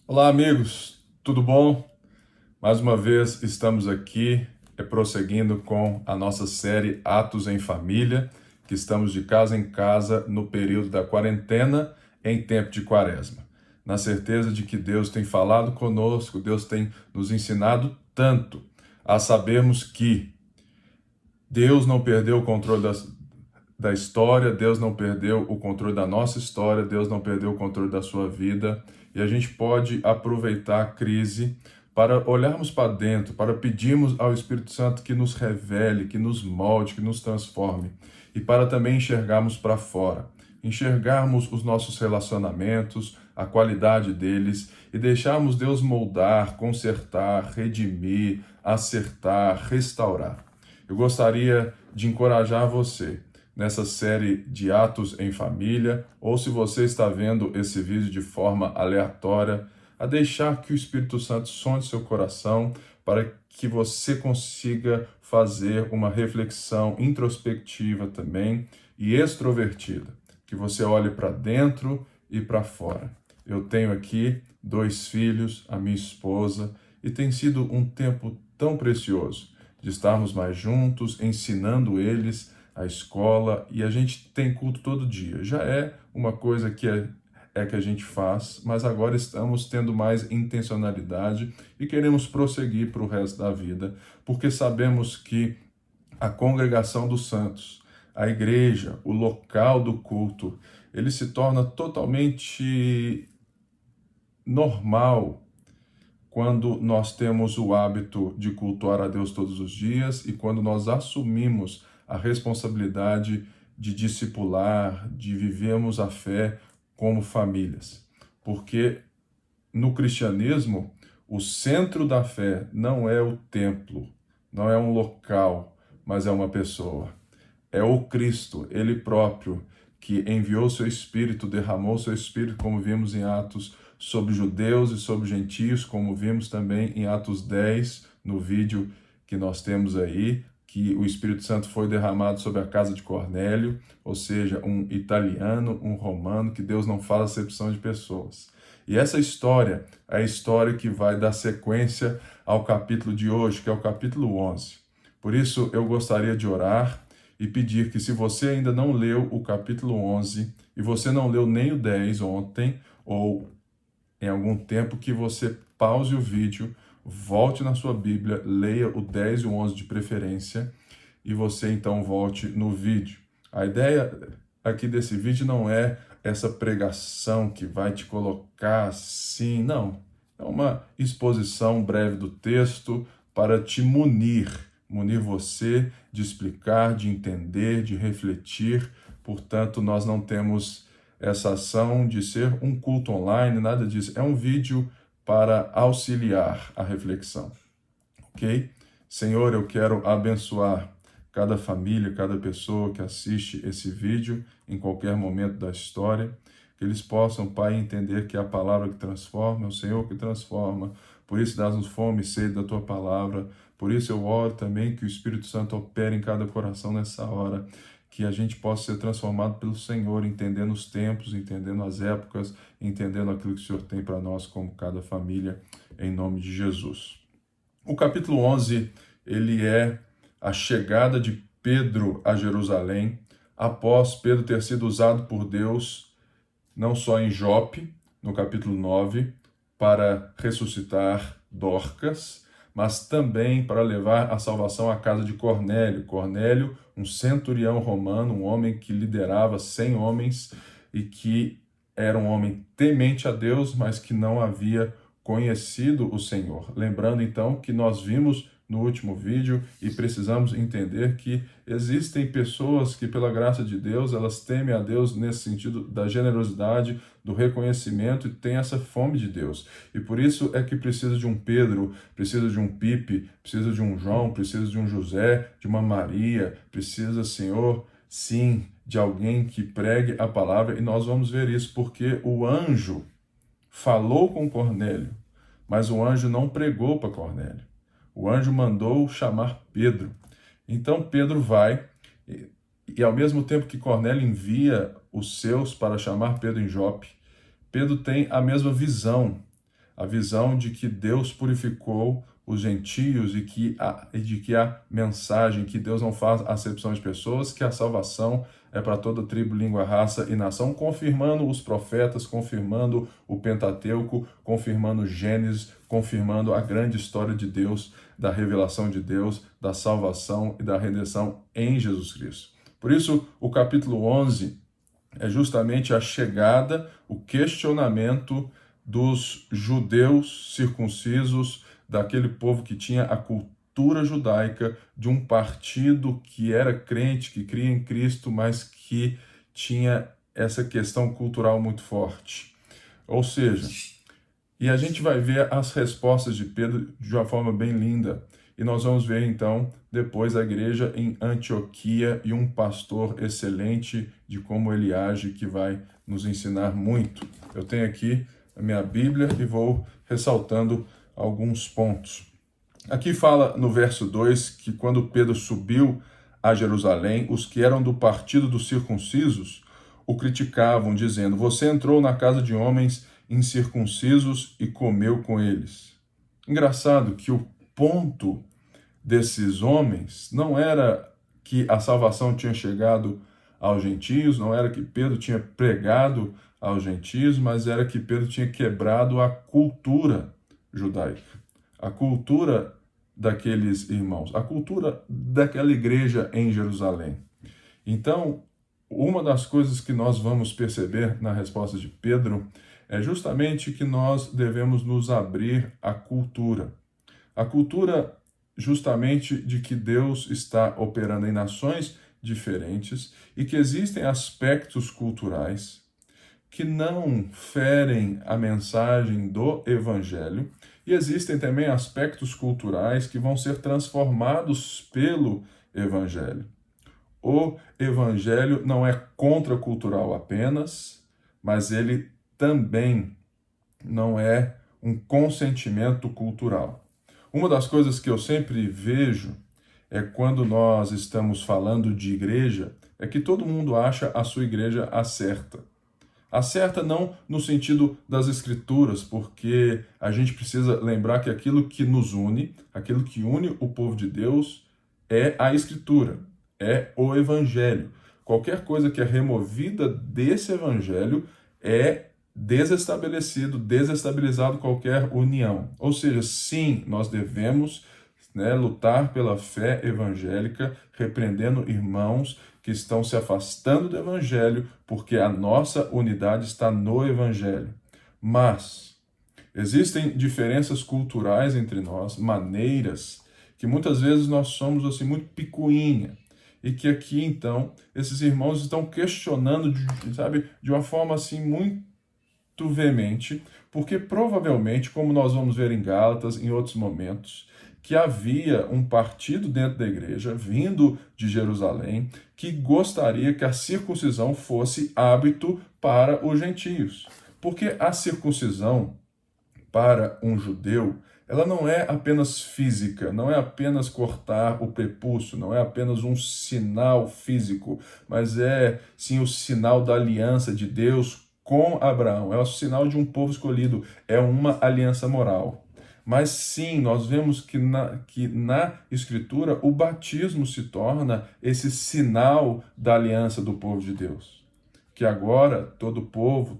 Olá, amigos, tudo bom? Mais uma vez estamos aqui prosseguindo com a nossa série Atos em Família, que estamos de casa em casa no período da quarentena em tempo de quaresma. Na certeza de que Deus tem falado conosco, Deus tem nos ensinado tanto a sabermos que Deus não perdeu o controle da história, Deus não perdeu o controle da nossa história, Deus não perdeu o controle da sua vida, e a gente pode aproveitar a crise para olharmos para dentro, para pedirmos ao Espírito Santo que nos revele, que nos molde, que nos transforme, e para também enxergarmos para fora, enxergarmos os nossos relacionamentos, a qualidade deles e deixarmos Deus moldar, consertar, redimir, acertar, restaurar. Eu gostaria de encorajar você nessa série de Atos em Família, ou se você está vendo esse vídeo de forma aleatória, a deixar que o Espírito Santo sonde seu coração para que você consiga fazer uma reflexão introspectiva também e extrovertida, que você olhe para dentro e para fora. Eu tenho aqui 2 filhos, a minha esposa, e tem sido um tempo tão precioso de estarmos mais juntos, ensinando eles a escola, e a gente tem culto todo dia. Já é uma coisa que que a gente faz, mas agora estamos tendo mais intencionalidade e queremos prosseguir para o resto da vida, porque sabemos que a congregação dos santos, a igreja, o local do culto, ele se torna totalmente normal quando nós temos o hábito de cultuar a Deus todos os dias e quando nós assumimos a responsabilidade de discipular, de vivermos a fé como famílias. Porque no cristianismo, o centro da fé não é o templo, não é um local, mas é uma pessoa. É o Cristo, Ele próprio, que enviou seu Espírito, derramou seu Espírito, como vimos em Atos, sobre judeus e sobre gentios, como vimos também em Atos 10, no vídeo que nós temos aí, que o Espírito Santo foi derramado sobre a casa de Cornélio, ou seja, um italiano, um romano, que Deus não faz acepção de pessoas. E essa história é a história que vai dar sequência ao capítulo de hoje, que é o capítulo 11. Por isso, eu gostaria de orar e pedir que, se você ainda não leu o capítulo 11 e você não leu nem o 10 ontem, ou em algum tempo, que você pause o vídeo, volte na sua Bíblia, leia o 10 e o 11 de preferência, e você então volte no vídeo. A ideia aqui desse vídeo não é essa pregação que vai te colocar assim, não. É uma exposição breve do texto para te munir você de explicar, de entender, de refletir. Portanto, nós não temos essa ação de ser um culto online, nada disso. É um vídeo para auxiliar a reflexão, ok? Senhor, eu quero abençoar cada família, cada pessoa que assiste esse vídeo em qualquer momento da história, que eles possam, Pai, entender que é a palavra que transforma, é o Senhor que transforma. Por isso, dá-nos fome e sede da Tua palavra. Por isso, eu oro também que o Espírito Santo opere em cada coração nessa hora, que a gente possa ser transformado pelo Senhor, entendendo os tempos, entendendo as épocas, entendendo aquilo que o Senhor tem para nós como cada família, em nome de Jesus. O capítulo 11, ele é a chegada de Pedro a Jerusalém, após Pedro ter sido usado por Deus, não só em Jope, no capítulo 9, para ressuscitar Dorcas, mas também para levar a salvação à casa de Cornélio. Cornélio, um centurião romano, um homem que liderava 100 homens e que era um homem temente a Deus, mas que não havia conhecido o Senhor. Lembrando então que nós vimos no último vídeo e precisamos entender que existem pessoas que, pela graça de Deus, elas temem a Deus nesse sentido da generosidade, do reconhecimento, e têm essa fome de Deus. E por isso é que precisa de um Pedro, precisa de um Pipe, precisa de um João, precisa de um José, de uma Maria, precisa, Senhor, sim, de alguém que pregue a palavra. E nós vamos ver isso porque o anjo falou com Cornélio, mas o anjo não pregou para Cornélio. O anjo mandou chamar Pedro. Então Pedro vai, e ao mesmo tempo que Cornélio envia os seus para chamar Pedro em Jope, Pedro tem a mesma visão. A visão de que Deus purificou os gentios e de que a mensagem, que Deus não faz acepção de pessoas, que a salvação é para toda tribo, língua, raça e nação, confirmando os profetas, confirmando o Pentateuco, confirmando Gênesis, confirmando a grande história de Deus, da revelação de Deus, da salvação e da redenção em Jesus Cristo. Por isso, o capítulo 11 é justamente a chegada, o questionamento dos judeus circuncisos, daquele povo que tinha a cultura judaica, de um partido que era crente, que cria em Cristo, mas que tinha essa questão cultural muito forte. Ou seja, e a gente vai ver as respostas de Pedro de uma forma bem linda. E nós vamos ver, então, depois a igreja em Antioquia e um pastor excelente de como ele age, que vai nos ensinar muito. Eu tenho aqui a minha Bíblia e vou ressaltando alguns pontos. Aqui fala no verso 2 que quando Pedro subiu a Jerusalém, os que eram do partido dos circuncisos o criticavam, dizendo: você entrou na casa de homens incircuncisos e comeu com eles. Engraçado que o ponto desses homens não era que a salvação tinha chegado aos gentios, não era que Pedro tinha pregado aos gentios, mas era que Pedro tinha quebrado a cultura judaica, a cultura daqueles irmãos, a cultura daquela igreja em Jerusalém. Então, uma das coisas que nós vamos perceber na resposta de Pedro é justamente que nós devemos nos abrir à cultura. A cultura justamente de que Deus está operando em nações diferentes e que existem aspectos culturais que não ferem a mensagem do Evangelho, e existem também aspectos culturais que vão ser transformados pelo Evangelho. O Evangelho não é contracultural apenas, mas ele também não é um consentimento cultural. Uma das coisas que eu sempre vejo é quando nós estamos falando de igreja, é que todo mundo acha a sua igreja a certa. Acerta não no sentido das escrituras, porque a gente precisa lembrar que aquilo que nos une, aquilo que une o povo de Deus é a escritura, é o evangelho. Qualquer coisa que é removida desse evangelho é desestabilizado qualquer união. Ou seja, sim, nós devemos lutar pela fé evangélica, repreendendo irmãos que estão se afastando do Evangelho, porque a nossa unidade está no Evangelho. Mas existem diferenças culturais entre nós, maneiras, que muitas vezes nós somos assim muito picuinha, e que aqui então esses irmãos estão questionando, de uma forma assim muito veemente, porque provavelmente, como nós vamos ver em Gálatas, em outros momentos, que havia um partido dentro da igreja, vindo de Jerusalém, que gostaria que a circuncisão fosse hábito para os gentios. Porque a circuncisão, para um judeu, ela não é apenas física, não é apenas cortar o prepúcio, não é apenas um sinal físico, mas é sim o sinal da aliança de Deus com Abraão, é o sinal de um povo escolhido, é uma aliança moral. Mas sim, nós vemos que na Escritura o batismo se torna esse sinal da aliança do povo de Deus. Que agora todo povo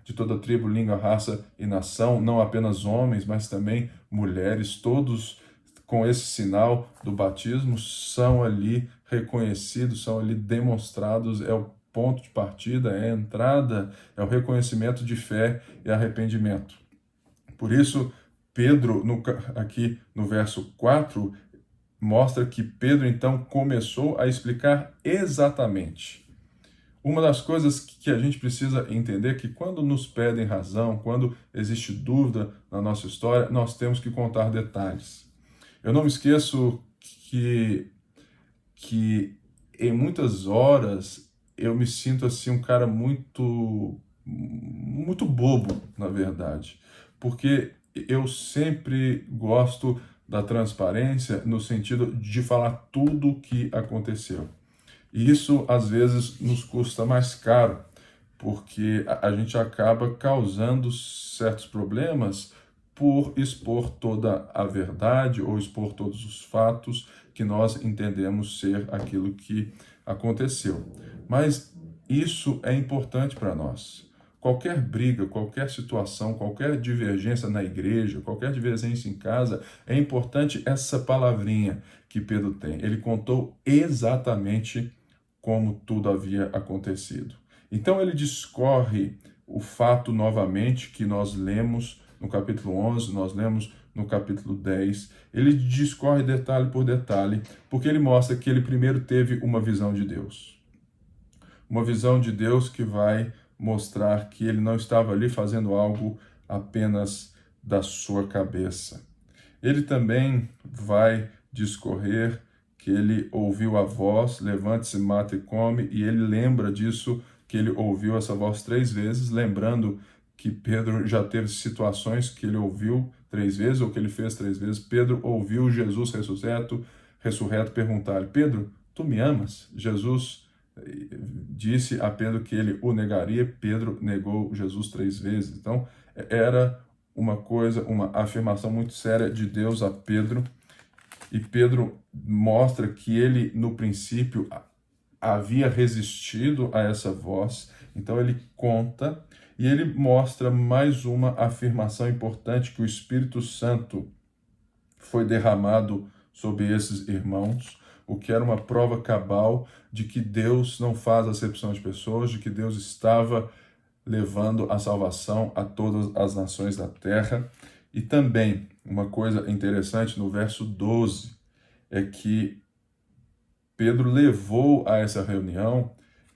de toda tribo, língua, raça e nação, não apenas homens, mas também mulheres, todos com esse sinal do batismo são ali reconhecidos, são ali demonstrados, é o ponto de partida, é a entrada, é o reconhecimento de fé e arrependimento. Por isso, Pedro, aqui no verso 4, mostra que Pedro então começou a explicar exatamente. Uma das coisas que a gente precisa entender é que quando nos pedem razão, quando existe dúvida na nossa história, nós temos que contar detalhes. Eu não me esqueço que em muitas horas eu me sinto assim um cara muito bobo, na verdade, porque eu sempre gosto da transparência no sentido de falar tudo o que aconteceu. E isso, às vezes, nos custa mais caro, porque a gente acaba causando certos problemas por expor toda a verdade ou expor todos os fatos que nós entendemos ser aquilo que aconteceu. Mas isso é importante para nós. Qualquer briga, qualquer situação, qualquer divergência na igreja, qualquer divergência em casa, é importante essa palavrinha que Pedro tem. Ele contou exatamente como tudo havia acontecido. Então ele discorre o fato novamente que nós lemos no capítulo 11, nós lemos no capítulo 10. Ele discorre detalhe por detalhe, porque ele mostra que ele primeiro teve uma visão de Deus. Uma visão de Deus que vai mostrar que ele não estava ali fazendo algo apenas da sua cabeça. Ele também vai discorrer que ele ouviu a voz, levante-se, mata e come, e ele lembra disso, que ele ouviu essa voz 3 vezes, lembrando que Pedro já teve situações que ele ouviu 3 vezes, ou que ele fez 3 vezes. Pedro ouviu Jesus ressurreto perguntar-lhe: Pedro, tu me amas? Jesus disse a Pedro que ele o negaria. Pedro negou Jesus 3 vezes. Então, era uma coisa, uma afirmação muito séria de Deus a Pedro. E Pedro mostra que ele, no princípio, havia resistido a essa voz. Então ele conta e ele mostra mais uma afirmação importante, que o Espírito Santo foi derramado sobre esses irmãos, o que era uma prova cabal de que Deus não faz acepção de pessoas, de que Deus estava levando a salvação a todas as nações da terra. E também, uma coisa interessante no verso 12, é que Pedro levou a essa reunião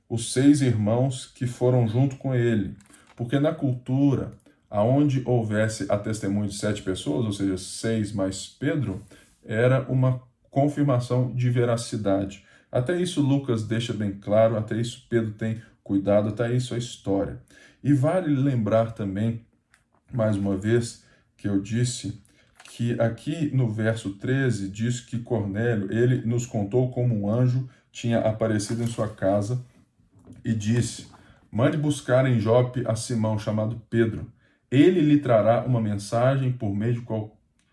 os 6 irmãos que foram junto com ele. Porque na cultura, aonde houvesse a testemunho de 7 pessoas, ou seja, 6 mais Pedro, era uma confirmação de veracidade. Até isso Lucas deixa bem claro, até isso Pedro tem cuidado, até isso a história. E vale lembrar também, mais uma vez, que eu disse que aqui no verso 13 diz que Cornélio, ele nos contou como um anjo tinha aparecido em sua casa e disse: mande buscar em Jope a Simão, chamado Pedro. Ele lhe trará uma mensagem por meio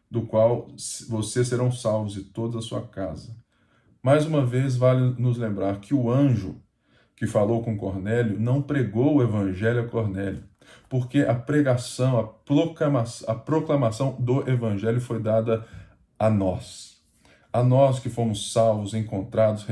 do qual vocês serão salvos e toda a sua casa. Mais uma vez, vale nos lembrar que o anjo que falou com Cornélio não pregou o evangelho a Cornélio, porque a pregação, a proclamação do evangelho foi dada a nós que fomos salvos, encontrados,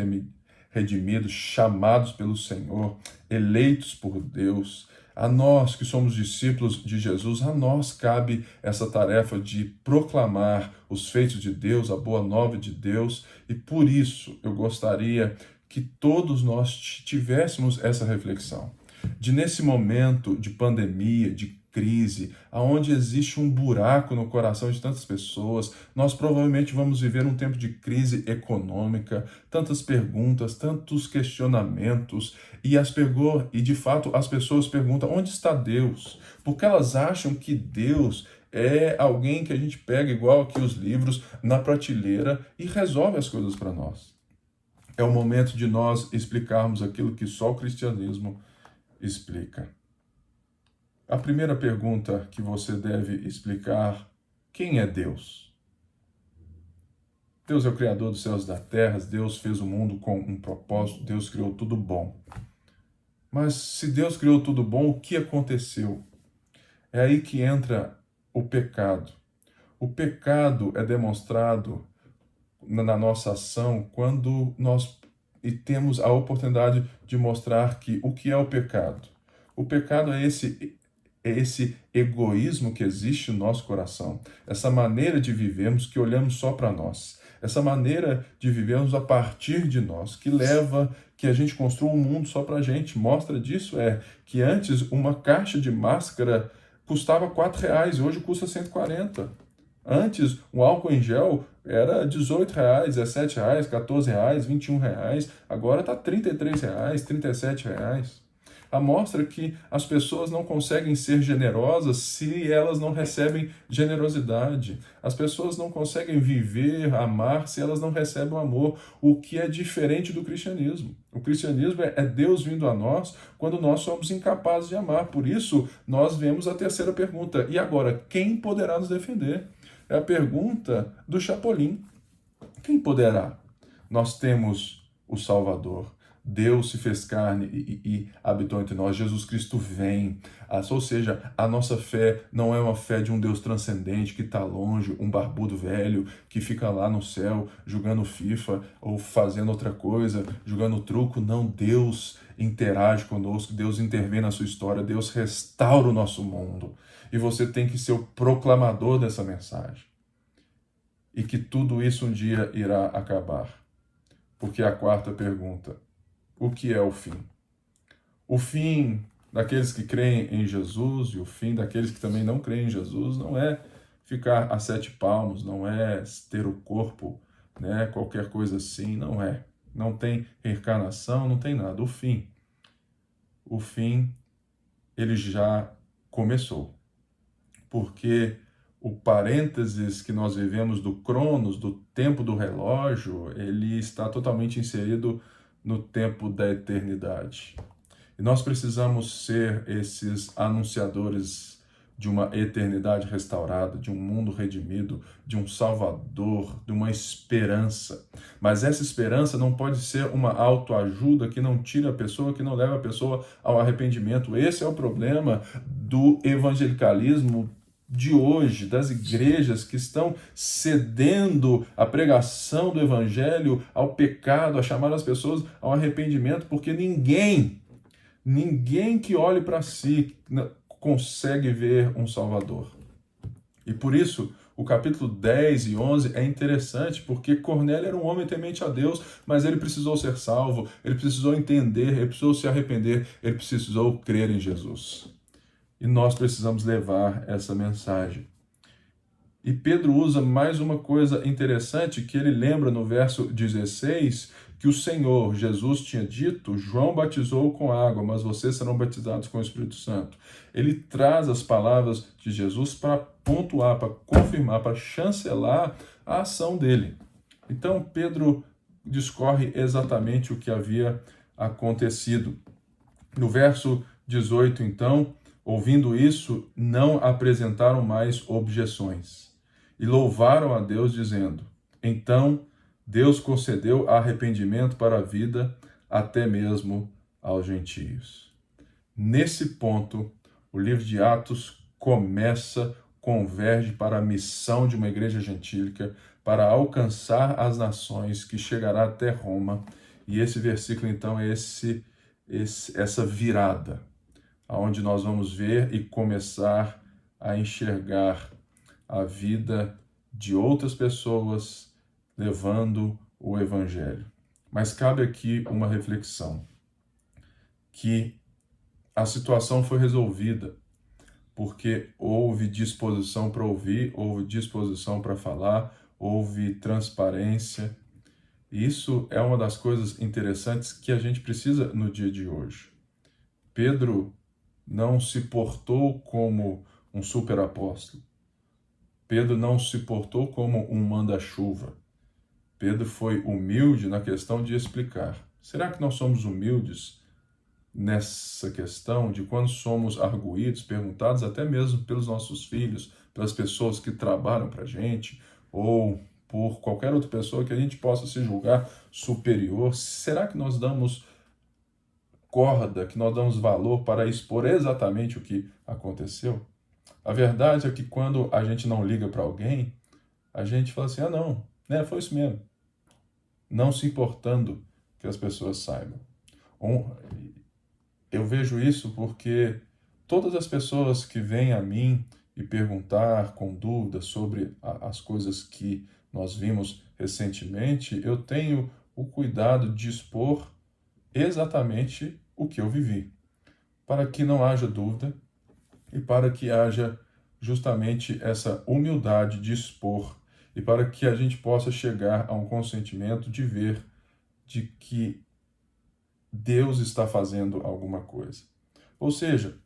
redimidos, chamados pelo Senhor, eleitos por Deus. A nós que somos discípulos de Jesus, a nós cabe essa tarefa de proclamar os feitos de Deus, a boa nova de Deus, e por isso eu gostaria que todos nós tivéssemos essa reflexão, de nesse momento de pandemia, de crise, aonde existe um buraco no coração de tantas pessoas, nós provavelmente vamos viver um tempo de crise econômica, tantas perguntas, tantos questionamentos, e de fato as pessoas perguntam: onde está Deus? Porque elas acham que Deus é alguém que a gente pega, igual aqui os livros, na prateleira e resolve as coisas para nós. É o momento de nós explicarmos aquilo que só o cristianismo explica. A primeira pergunta que você deve explicar: quem é Deus? Deus é o Criador dos céus e da terra, Deus fez o mundo com um propósito, Deus criou tudo bom. Mas se Deus criou tudo bom, o que aconteceu? É aí que entra o pecado. O pecado é demonstrado na nossa ação quando nós temos a oportunidade de mostrar que o que é o pecado. O pecado é esse egoísmo que existe no nosso coração, essa maneira de vivermos que olhamos só para nós, essa maneira de vivermos a partir de nós, que leva que a gente construa um mundo só para a gente. Mostra disso é que antes uma caixa de máscara custava R$4 e hoje custa 140. Antes, um álcool em gel era R$18, R$17, R$14, R$21. Agora está R$33, R$37. mostra que as pessoas não conseguem ser generosas se elas não recebem generosidade. As pessoas não conseguem viver, amar, se elas não recebem o amor, o que é diferente do cristianismo. O cristianismo é Deus vindo a nós quando nós somos incapazes de amar. Por isso, nós vemos a terceira pergunta. E agora, quem poderá nos defender? É a pergunta do Chapolin. Quem poderá? Nós temos o Salvador. Deus se fez carne e habitou entre nós. Jesus Cristo vem. Ou seja, a nossa fé não é uma fé de um Deus transcendente que está longe, um barbudo velho que fica lá no céu jogando FIFA ou fazendo outra coisa, jogando truco. Não, Deus interage conosco, Deus intervém na sua história, Deus restaura o nosso mundo. E você tem que ser o proclamador dessa mensagem. E que tudo isso um dia irá acabar. Porque a quarta pergunta: o que é o fim? O fim daqueles que creem em Jesus e o fim daqueles que também não creem em Jesus não é ficar a 7 palmos, não é ter o corpo, né, qualquer coisa assim, não é. Não tem reencarnação, não tem nada. O fim, ele já começou. Porque o parênteses que nós vivemos do Cronos, do tempo do relógio, ele está totalmente inserido no tempo da eternidade. E nós precisamos ser esses anunciadores de uma eternidade restaurada, de um mundo redimido, de um Salvador, de uma esperança. Mas essa esperança não pode ser uma autoajuda que não tira a pessoa, que não leva a pessoa ao arrependimento. Esse é o problema do evangelicalismo de hoje, das igrejas que estão cedendo à pregação do evangelho, ao pecado, a chamar as pessoas ao arrependimento, porque ninguém que olhe para si consegue ver um Salvador. E por isso, o capítulo 10 e 11 é interessante, porque Cornélio era um homem temente a Deus, mas ele precisou ser salvo, ele precisou entender, ele precisou se arrepender, ele precisou crer em Jesus. E nós precisamos levar essa mensagem. E Pedro usa mais uma coisa interessante, que ele lembra no verso 16, que o Senhor Jesus tinha dito: João batizou com água, mas vocês serão batizados com o Espírito Santo. Ele traz as palavras de Jesus para pontuar, para confirmar, para chancelar a ação dele. Então Pedro discorre exatamente o que havia acontecido. No verso 18, então, ouvindo isso, não apresentaram mais objeções e louvaram a Deus, dizendo: então Deus concedeu arrependimento para a vida até mesmo aos gentios. Nesse ponto, o livro de Atos converge para a missão de uma igreja gentílica, para alcançar as nações, que chegará até Roma. E esse versículo, então, é essa virada, onde nós vamos ver e começar a enxergar a vida de outras pessoas levando o evangelho. Mas cabe aqui uma reflexão, que a situação foi resolvida porque houve disposição para ouvir, houve disposição para falar, houve transparência. Isso é uma das coisas interessantes que a gente precisa no dia de hoje. Pedro não se portou como um superapóstolo. Pedro não se portou como um manda-chuva. Pedro foi humilde na questão de explicar. Será que nós somos humildes nessa questão de quando somos arguídos, perguntados até mesmo pelos nossos filhos, pelas pessoas que trabalham para a gente, ou por qualquer outra pessoa que a gente possa se julgar superior? Será que nós damos corda, que nós damos valor para expor exatamente o que aconteceu? A verdade é que quando a gente não liga para alguém, a gente fala assim: ah, não, né, foi isso mesmo. Não se importando que as pessoas saibam. Eu vejo isso porque todas as pessoas que vêm a mim e perguntar com dúvidas sobre as coisas que nós vimos recentemente, eu tenho o cuidado de expor exatamente o que eu vivi, para que não haja dúvida e para que haja justamente essa humildade de expor e para que a gente possa chegar a um consentimento de ver de que Deus está fazendo alguma coisa. Ou seja,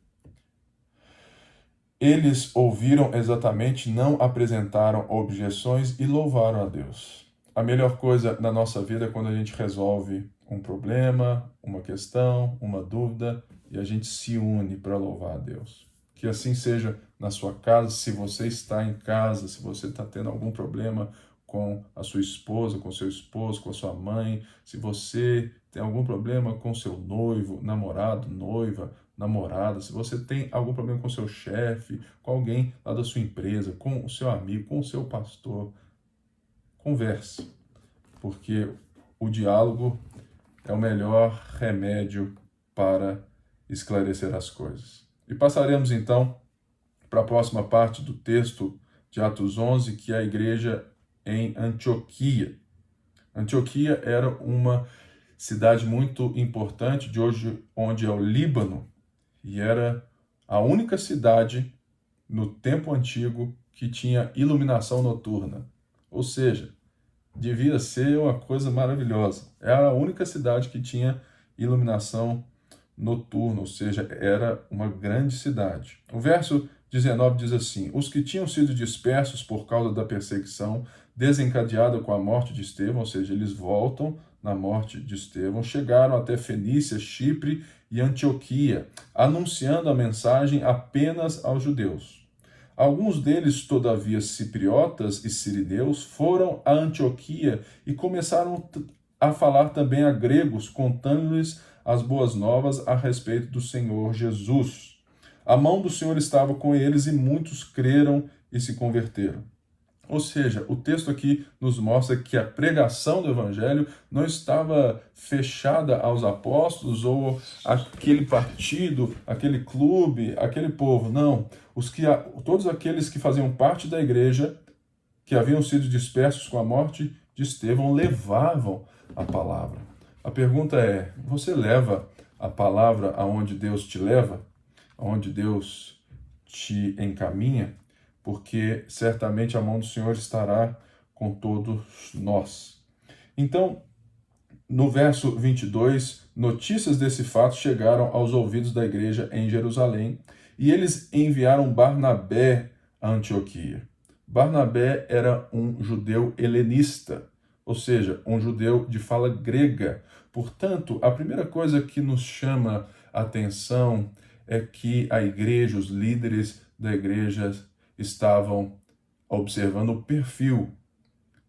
eles ouviram exatamente, não apresentaram objeções e louvaram a Deus. A melhor coisa na nossa vida é quando a gente resolve um problema, uma questão, uma dúvida e a gente se une para louvar a Deus. Que assim seja na sua casa, se você está em casa, se você está tendo algum problema com a sua esposa, com seu esposo, com a sua mãe, se você tem algum problema com seu noivo, namorado, noiva, namorada, se você tem algum problema com seu chefe, com alguém lá da sua empresa, com o seu amigo, com o seu pastor, converse, porque o diálogo é o melhor remédio para esclarecer as coisas. E passaremos então para a próxima parte do texto de Atos 11, que é a igreja em Antioquia. Antioquia era uma cidade muito importante de hoje, onde é o Líbano, e era a única cidade no tempo antigo que tinha iluminação noturna. Ou seja, devia ser uma coisa maravilhosa. Era a única cidade que tinha iluminação noturna, ou seja, era uma grande cidade. O verso 19 diz assim: os que tinham sido dispersos por causa da perseguição desencadeada com a morte de Estevão, ou seja, eles voltam na morte de Estevão, chegaram até Fenícia, Chipre e Antioquia, anunciando a mensagem apenas aos judeus. Alguns deles, todavia, cipriotas e sirineus, foram a Antioquia e começaram a falar também a gregos, contando-lhes as boas novas a respeito do Senhor Jesus. A mão do Senhor estava com eles e muitos creram e se converteram. Ou seja, o texto aqui nos mostra que a pregação do evangelho não estava fechada aos apóstolos ou aquele partido, aquele clube, aquele povo. Não. Todos aqueles que faziam parte da igreja, que haviam sido dispersos com a morte de Estevão, levavam a palavra. A pergunta é: você leva a palavra aonde Deus te leva? Aonde Deus te encaminha? Porque certamente a mão do Senhor estará com todos nós. Então, no verso 22, notícias desse fato chegaram aos ouvidos da igreja em Jerusalém e eles enviaram Barnabé a Antioquia. Barnabé era um judeu helenista, ou seja, um judeu de fala grega. Portanto, a primeira coisa que nos chama a atenção é que a igreja, os líderes da igreja, estavam observando o perfil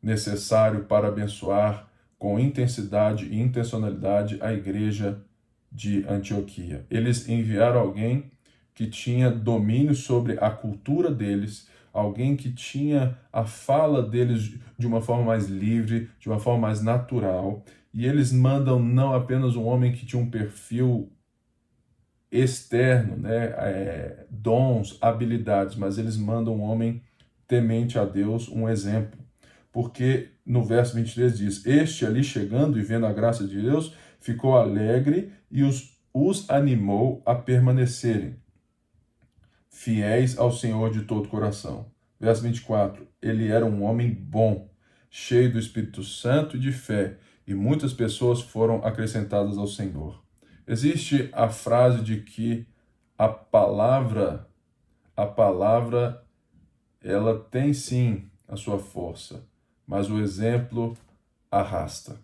necessário para abençoar com intensidade e intencionalidade a igreja de Antioquia. Eles enviaram alguém que tinha domínio sobre a cultura deles, alguém que tinha a fala deles de uma forma mais livre, de uma forma mais natural, e eles mandam não apenas um homem que tinha um perfil externo, dons, habilidades, mas eles mandam um homem temente a Deus, um exemplo. Porque no verso 23 diz: este ali chegando e vendo a graça de Deus, ficou alegre e os animou a permanecerem fiéis ao Senhor de todo o coração. Verso 24: ele era um homem bom, cheio do Espírito Santo e de fé, e muitas pessoas foram acrescentadas ao Senhor. Existe a frase de que a palavra, ela tem sim a sua força, mas o exemplo arrasta.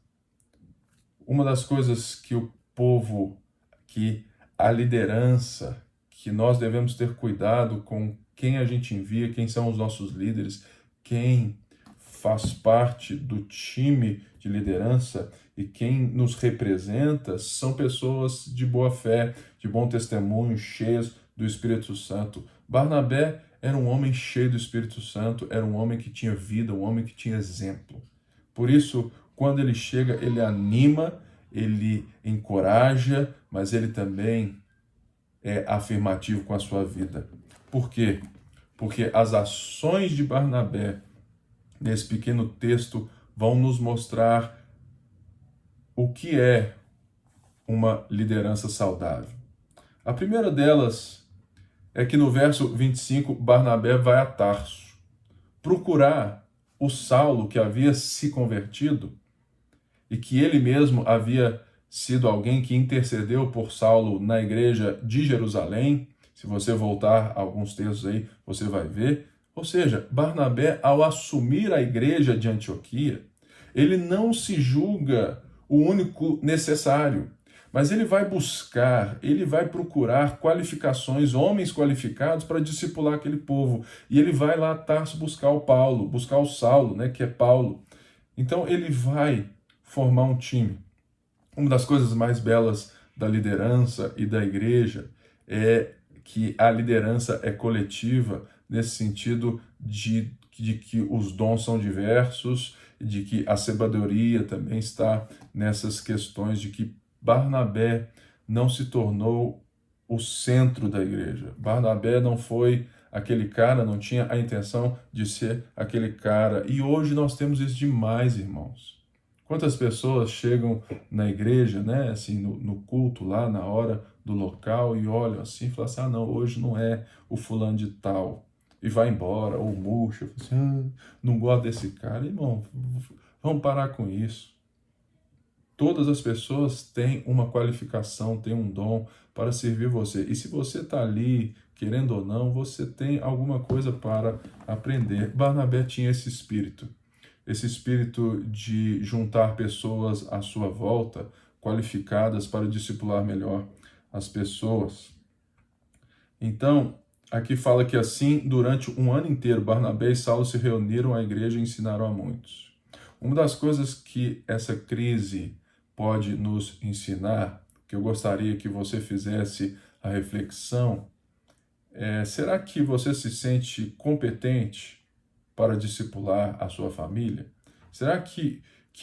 Uma das coisas que o povo, que a liderança, que nós devemos ter cuidado com quem a gente envia, quem são os nossos líderes, quem faz parte do time de liderança e quem nos representa são pessoas de boa fé, de bom testemunho, cheias do Espírito Santo. Barnabé era um homem cheio do Espírito Santo, era um homem que tinha vida, um homem que tinha exemplo. Por isso, quando ele chega, ele anima, ele encoraja, mas ele também é afirmativo com a sua vida. Por quê? Porque as ações de Barnabé, nesse pequeno texto, vão nos mostrar o que é uma liderança saudável. A primeira delas é que no verso 25, Barnabé vai a Tarso procurar o Saulo que havia se convertido e que ele mesmo havia sido alguém que intercedeu por Saulo na igreja de Jerusalém. Se você voltar a alguns textos aí, você vai ver. Ou seja, Barnabé, ao assumir a igreja de Antioquia, ele não se julga o único necessário, mas ele vai buscar, ele vai procurar qualificações, homens qualificados para discipular aquele povo. E ele vai lá a Tarso buscar o Paulo, buscar o Saulo, né, que é Paulo. Então ele vai formar um time. Uma das coisas mais belas da liderança e da igreja é que a liderança é coletiva, nesse sentido de que os dons são diversos, de que a sabedoria também está nessas questões, de que Barnabé não se tornou o centro da igreja. Barnabé não foi aquele cara, não tinha a intenção de ser aquele cara. E hoje nós temos isso demais, irmãos. Quantas pessoas chegam na igreja, né, assim, no culto lá, na hora do local, e olham assim e falam assim, não, hoje não é o fulano de tal, e vai embora, ou murcha, assim, não gosto desse cara. Irmão, vamos parar com isso. Todas as pessoas têm uma qualificação, têm um dom para servir você. E se você está ali, querendo ou não, você tem alguma coisa para aprender. Barnabé tinha esse espírito de juntar pessoas à sua volta, qualificadas para discipular melhor as pessoas. Então, aqui fala que assim, durante um ano inteiro, Barnabé e Saulo se reuniram à igreja e ensinaram a muitos. Uma das coisas que essa crise pode nos ensinar, que eu gostaria que você fizesse a reflexão, será que você se sente competente para discipular a sua família? Será que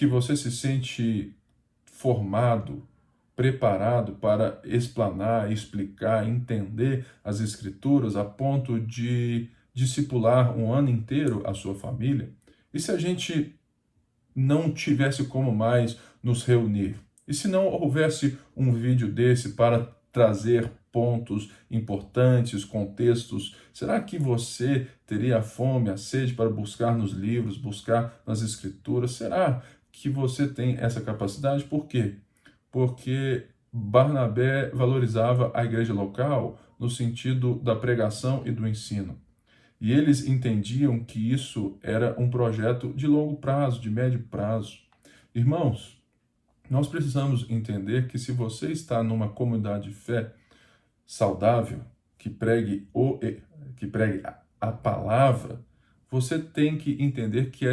você se sente formado, preparado para explanar, explicar, entender as Escrituras a ponto de discipular um ano inteiro a sua família? E se a gente não tivesse como mais nos reunir? E se não houvesse um vídeo desse para trazer pontos importantes, contextos, será que você teria a fome, a sede para buscar nos livros, buscar nas Escrituras? Será que você tem essa capacidade? Por quê? Porque Barnabé valorizava a igreja local no sentido da pregação e do ensino. E eles entendiam que isso era um projeto de longo prazo, de médio prazo. Irmãos, nós precisamos entender que se você está numa comunidade de fé saudável, que pregue a palavra, você tem que entender que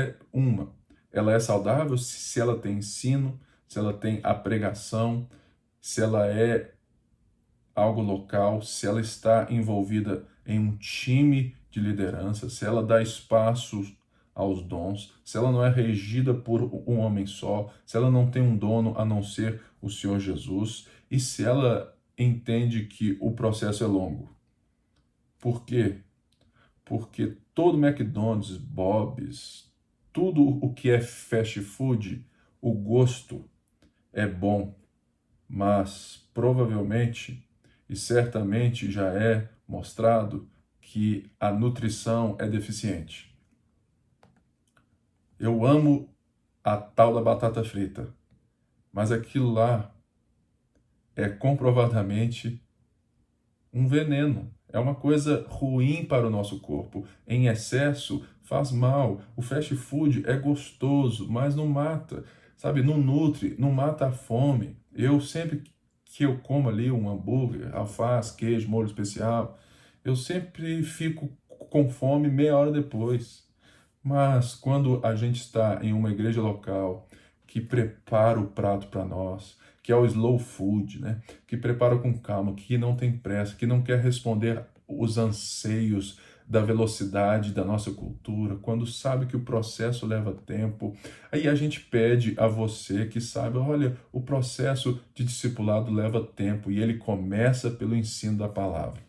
ela é saudável se ela tem ensino, se ela tem a pregação, se ela é algo local, se ela está envolvida em um time de liderança, se ela dá espaço aos dons, se ela não é regida por um homem só, se ela não tem um dono a não ser o Senhor Jesus, e se ela entende que o processo é longo. Por quê? Porque todo McDonald's, Bob's, tudo o que é fast food, o gosto é bom, mas provavelmente e certamente já é mostrado que a nutrição é deficiente. Eu amo a tal da batata frita, mas aquilo lá é comprovadamente um veneno. É uma coisa ruim para o nosso corpo. Em excesso faz mal. O fast food é gostoso, mas não mata, sabe? Não nutre, não mata a fome. Eu sempre que eu como ali um hambúrguer, alface, queijo, molho especial, eu sempre fico com fome meia hora depois. Mas quando a gente está em uma igreja local que prepara o prato para nós, que é o slow food, né? Que prepara com calma, que não tem pressa, que não quer responder os anseios da velocidade da nossa cultura, quando sabe que o processo leva tempo, aí a gente pede a você que sabe, olha, o processo de discipulado leva tempo e ele começa pelo ensino da palavra.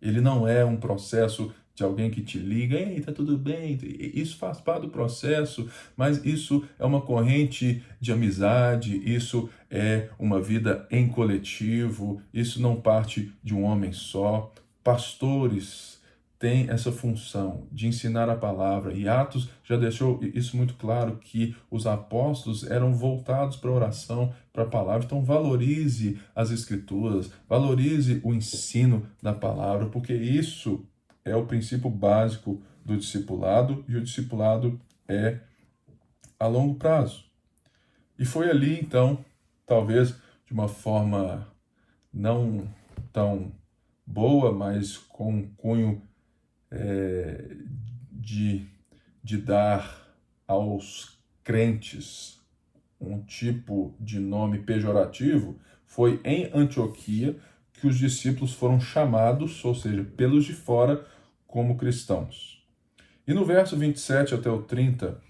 Ele não é um processo de alguém que te liga, ei, tá tudo bem, isso faz parte do processo, mas isso é uma corrente de amizade, isso é uma vida em coletivo, isso não parte de um homem só. Pastores tem essa função de ensinar a palavra, e Atos já deixou isso muito claro, que os apóstolos eram voltados para a oração, para a palavra. Então valorize as escrituras, valorize o ensino da palavra, porque isso é o princípio básico do discipulado, e o discipulado é a longo prazo. E foi ali, então, talvez de uma forma não tão boa, mas com um cunho de dar aos crentes um tipo de nome pejorativo, foi em Antioquia que os discípulos foram chamados, ou seja, pelos de fora, como cristãos. E no verso 27 até o 30,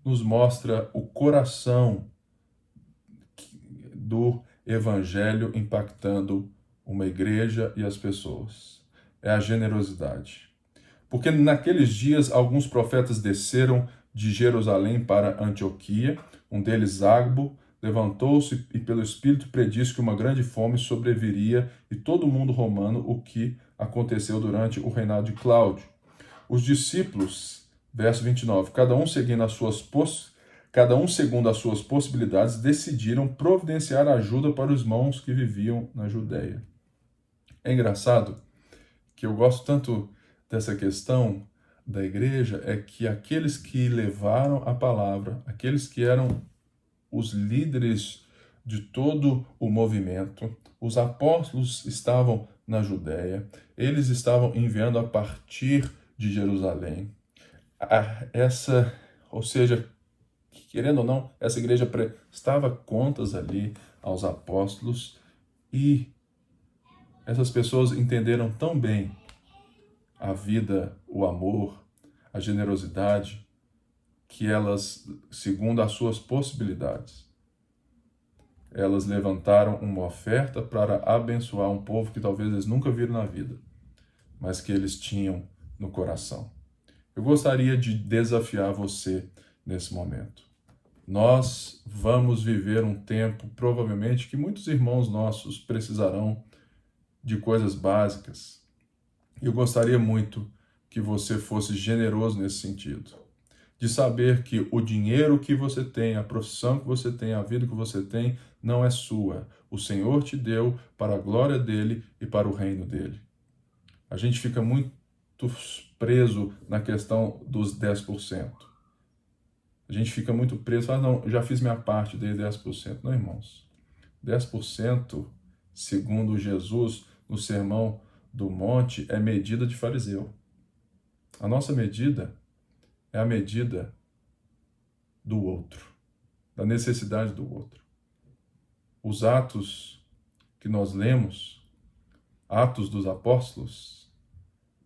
nos mostra o coração do evangelho impactando uma igreja e as pessoas. É a generosidade. Porque naqueles dias alguns profetas desceram de Jerusalém para Antioquia, um deles, Agbo, levantou-se e pelo Espírito predisse que uma grande fome sobreviria e todo o mundo romano, o que aconteceu durante o reinado de Cláudio. Os discípulos, verso 29, cada um segundo as suas possibilidades, decidiram providenciar ajuda para os irmãos que viviam na Judéia. É engraçado que eu gosto tanto dessa questão da igreja, é que aqueles que levaram a palavra, aqueles que eram os líderes de todo o movimento, os apóstolos estavam na Judéia, eles estavam enviando a partir de Jerusalém. Ou seja, querendo ou não, essa igreja prestava contas ali aos apóstolos, e essas pessoas entenderam tão bem a vida, o amor, a generosidade, que elas, segundo as suas possibilidades, elas levantaram uma oferta para abençoar um povo que talvez eles nunca viram na vida, mas que eles tinham no coração. Eu gostaria de desafiar você nesse momento. Nós vamos viver um tempo, provavelmente, que muitos irmãos nossos precisarão de coisas básicas. Eu gostaria muito que você fosse generoso nesse sentido, de saber que o dinheiro que você tem, a profissão que você tem, a vida que você tem, não é sua. O Senhor te deu para a glória dele e para o reino dele. A gente fica muito preso na questão dos 10%. A gente fica muito preso, não, eu já fiz minha parte, dei 10%. Não, irmãos. 10%, segundo Jesus, no Sermão do Monte, é medida de fariseu. A nossa medida é a medida do outro, da necessidade do outro. Os atos que nós lemos, Atos dos Apóstolos,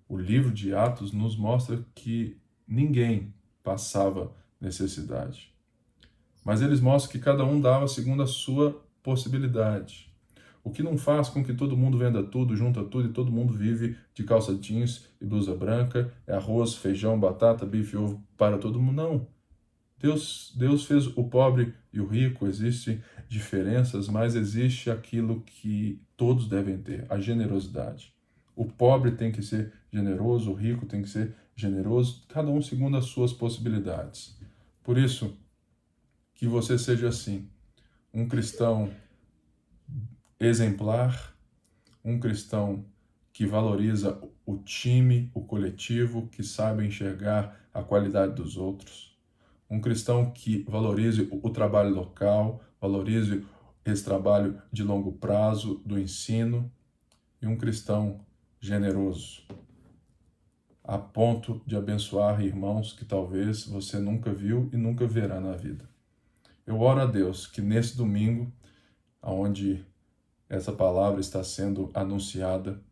o livro de Atos nos mostra que ninguém passava necessidade. Mas eles mostram que cada um dava segundo a sua possibilidade. O que não faz com que todo mundo venda tudo, junta tudo e todo mundo vive de calça jeans e blusa branca, é arroz, feijão, batata, bife e ovo para todo mundo. Não. Deus fez o pobre e o rico, existem diferenças, mas existe aquilo que todos devem ter, a generosidade. O pobre tem que ser generoso, o rico tem que ser generoso, cada um segundo as suas possibilidades. Por isso, que você seja assim, um cristão exemplar, um cristão que valoriza o time, o coletivo, que saiba enxergar a qualidade dos outros, um cristão que valorize o trabalho local, valorize esse trabalho de longo prazo do ensino, e um cristão generoso, a ponto de abençoar irmãos que talvez você nunca viu e nunca verá na vida. Eu oro a Deus que nesse domingo, onde essa palavra está sendo anunciada,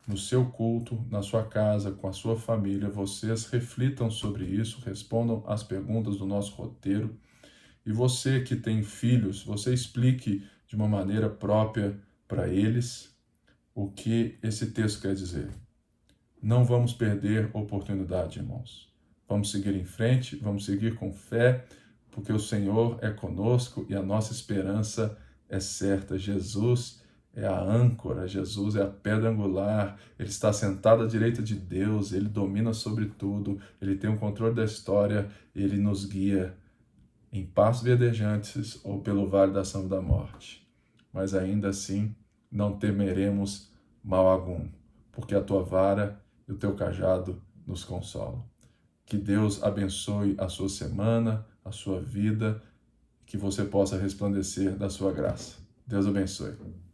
no seu culto, na sua casa, com a sua família, vocês reflitam sobre isso, respondam às perguntas do nosso roteiro. E você que tem filhos, você explique de uma maneira própria para eles o que esse texto quer dizer. Não vamos perder oportunidade, irmãos. Vamos seguir em frente, vamos seguir com fé, porque o Senhor é conosco e a nossa esperança é certa. Jesus é a âncora, Jesus é a pedra angular, Ele está sentado à direita de Deus, Ele domina sobre tudo, Ele tem o controle da história, Ele nos guia em passos verdejantes ou pelo vale da sombra da morte. Mas ainda assim, não temeremos mal algum, porque a tua vara e o teu cajado nos consolam. Que Deus abençoe a sua semana, a sua vida, que você possa resplandecer da sua graça. Deus abençoe.